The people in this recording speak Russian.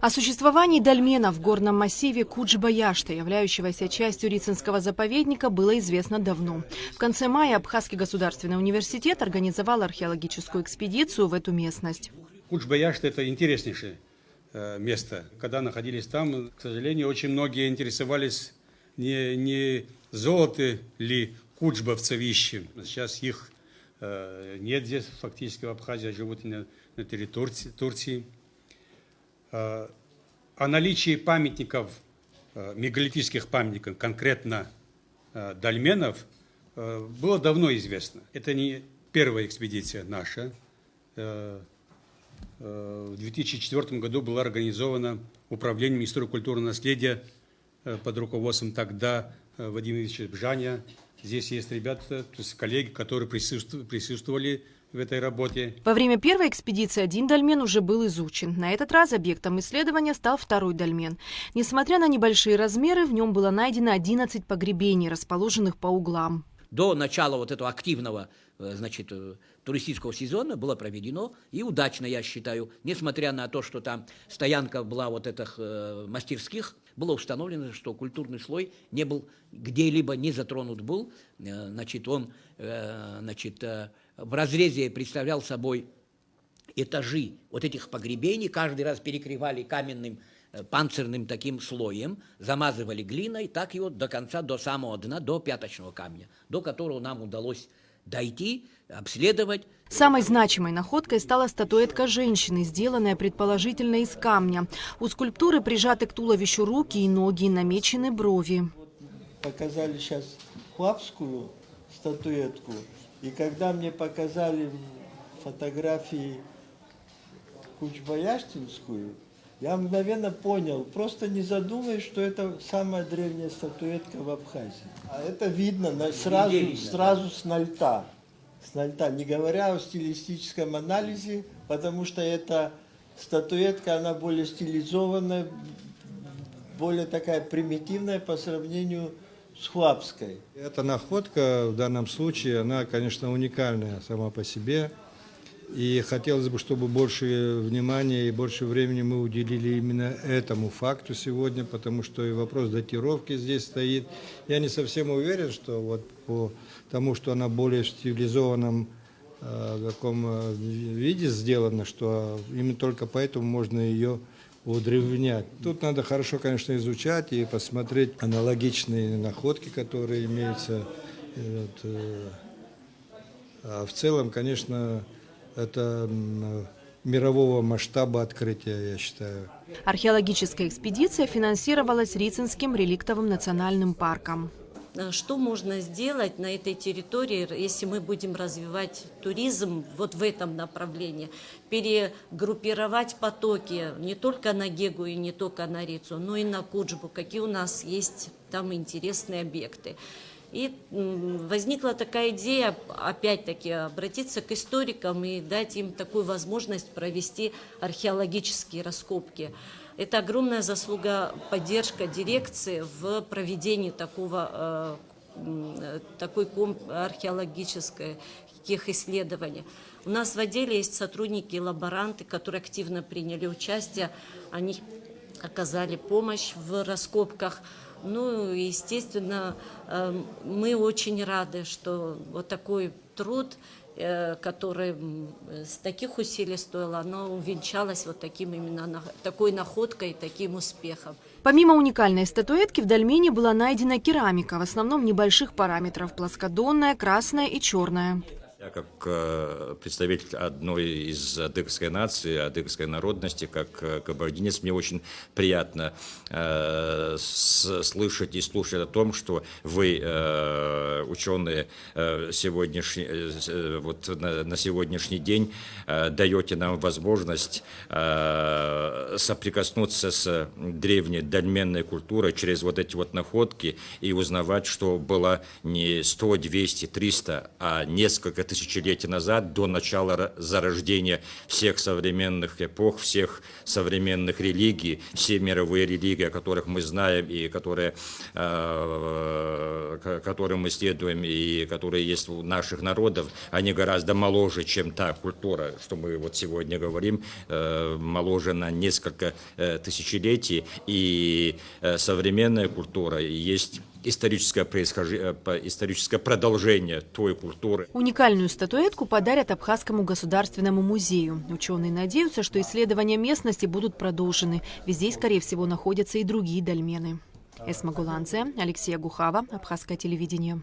О существовании дольмена в горном массиве Кудж-Баяшта, являющегося частью Рицинского заповедника, было известно давно. В конце мая Абхазский государственный университет организовал археологическую экспедицию в эту местность. Кудж-Баяшта – это интереснейшее место. Когда находились там, к сожалению, очень многие интересовались, не золото ли куджбовцевищем. Сейчас их нет здесь, фактически в Абхазии, живут на территории Турции. О наличии памятников, мегалитических памятников, конкретно дольменов, было давно известно. Это не первая экспедиция наша. В 2004 году была организована управлением историко-культурного наследия под руководством тогда Вадима Ильича Бжаня. Здесь есть ребята, то есть коллеги, которые присутствовали в этой работе. Во время первой экспедиции один дольмен уже был изучен. На этот раз объектом исследования стал второй дольмен. Несмотря на небольшие размеры, в нем было найдено 11 погребений, расположенных по углам. До начала вот этого активного, значит, туристического сезона было проведено, и удачно, я считаю, несмотря на то, что там стоянка была вот этих мастерских, было установлено, что культурный слой не был где-либо не затронут был, значит, он, значит, в разрезе представлял собой этажи вот этих погребений, каждый раз перекрывали каменным панцирным таким слоем, замазывали глиной, так и вот до конца, до самого дна, до пяточного камня, до которого нам удалось дойти, обследовать. Самой значимой находкой стала статуэтка женщины, сделанная предположительно из камня. У скульптуры прижаты к туловищу руки и ноги, намечены брови. Показали сейчас хуапскую статуэтку, и когда мне показали фотографии Кудж-Баяштинскую, я мгновенно понял, просто не задумываясь, что это самая древняя статуэтка в Абхазии. А это видно сразу с нальта. С нальта, не говоря о стилистическом анализе, потому что эта статуэтка, она более стилизованная, более такая примитивная по сравнению с хуапской. Эта находка в данном случае, она, конечно, уникальная сама по себе. И хотелось бы, чтобы больше внимания и больше времени мы уделили именно этому факту сегодня, потому что и вопрос датировки здесь стоит. Я не совсем уверен, что вот по тому, что она более в стилизованном таком виде сделана, что именно только поэтому можно ее удревнять. Тут надо хорошо, конечно, изучать и посмотреть аналогичные находки, которые имеются. А в целом, конечно, это мирового масштаба открытия, я считаю. Археологическая экспедиция финансировалась Рицинским реликтовым национальным парком. Что можно сделать на этой территории, если мы будем развивать туризм вот в этом направлении? Перегруппировать потоки не только на Гегу и не только на Рицу, но и на Куджбу. Какие у нас есть там интересные объекты. И возникла такая идея, опять-таки, обратиться к историкам и дать им такую возможность провести археологические раскопки. Это огромная заслуга, поддержка дирекции в проведении такой археологических исследований. У нас в отделе есть сотрудники и лаборанты, которые активно приняли участие, они оказали помощь в раскопках. Ну, естественно, мы очень рады, что вот такой труд, который с таких усилий стоил, оно увенчалось вот такой находкой, таким успехом. Помимо уникальной статуэтки, в дольмене была найдена керамика, в основном небольших параметров, плоскодонная, красная и черная. Я как представитель одной из адыгской нации, адыгской народности, как кабардинец, мне очень приятно слышать и слушать о том, что вы, ученые, на сегодняшний день даете нам возможность соприкоснуться с древней дольменной культурой через вот эти вот находки и узнавать, что было не 100, 200, 300, а несколько тысяч тысячелетий назад, до начала зарождения всех современных эпох, всех современных религий, все мировые религии, о которых мы знаем и которым мы следуем, и которые есть у наших народов, они гораздо моложе, чем та культура, что мы вот сегодня говорим, моложе на несколько тысячелетий, и современная культура есть историческое продолжение той культуры. Уникальную статуэтку подарят Абхазскому государственному музею. Ученые надеются, что исследования местности будут продолжены. Ведь здесь, скорее всего, находятся и другие дольмены. Эсма Гуланция, Алексей Агухава, Абхазское телевидение.